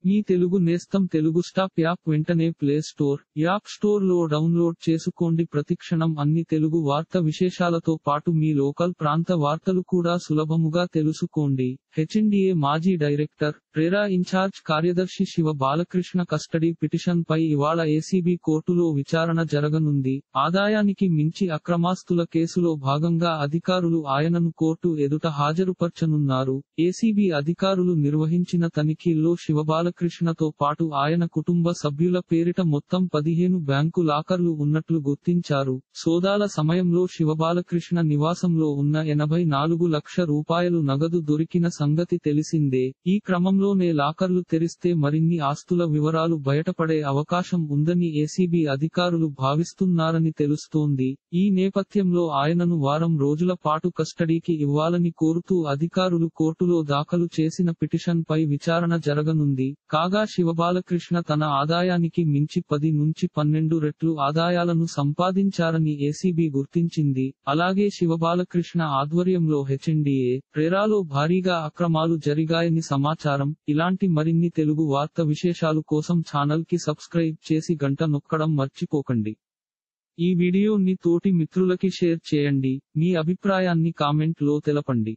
మీ తెలుగు నేస్తం Telugu stop app వెంటనే play store, app store లో డౌన్లోడ్ చేసుకోండి. ప్రతిక్షణం అన్ని తెలుగు వార్త విశేషాలతో పాటు మీ లోకల్ ప్రాంత వార్తలు కూడా సులభముగా తెలుసుకోండి. హెచ్ఎండిఏ మాజీ డైరెక్టర్, రెరా ఇన్ఛార్జ్ కార్యదర్శి శివ బాలకృష్ణ కస్టడీ పిటిషన్ పై ఇవాళ ఏసీబీ కోర్టులో విచారణ జరగనుంది. ఆదాయానికి మించి అక్రమాస్తుల కేసులో భాగంగా అధికారులు ఆయనను కోర్టు ఎదుట హాజరుపర్చనున్నారు. ఏసీబీ అధికారులు నిర్వహించిన తనిఖీల్లో శివబాలకృష్ణతో పాటు ఆయన కుటుంబ సభ్యుల పేరిట మొత్తం 15 బ్యాంకు లాకర్లు ఉన్నట్లు గుర్తించారు. సోదాల సమయంలో శివబాలకృష్ణ నివాసంలో ఉన్న 84 లక్షల రూపాయలు నగదు దొరికిన సంగతి తెలిసిందే. ఈ క్రమంలోనే లాకర్లు తెరిస్తే మరిన్ని ఆస్తుల వివరాలు బయటపడే అవకాశం ఉందని ఏసీబీ అధికారులు భావిస్తున్నారని తెలుస్తోంది. ఈ నేపథ్యంలో ఆయనను వారం రోజుల పాటు కస్టడీకి ఇవ్వాలని కోరుతూ అధికారులు కోర్టులో దాఖలు చేసిన పిటిషన్ పై విచారణ జరగనుంది. కాగా శివబాలకృష్ణ తన ఆదాయానికి మించి 10 నుంచి 12 రెట్లు ఆదాయాలను సంపాదించారని ఏసీబీ గుర్తించింది. అలాగే శివబాలకృష్ణ ఆధ్వర్యంలో హెచ్ఎండిఏ, రెరాలో భారీగా అక్రమాలు జరిగాయని సమాచారం. ఇలాంటి మరిన్ని తెలుగు వార్త విశేషాలు కోసం ఛానల్ కి సబ్స్క్రైబ్ చేసి గంట నొక్కడం మర్చిపోకండి. ఈ వీడియోని తోటి మిత్రులకి షేర్ చేయండి. మీ అభిప్రాయాన్ని కామెంట్ లో తెలపండి.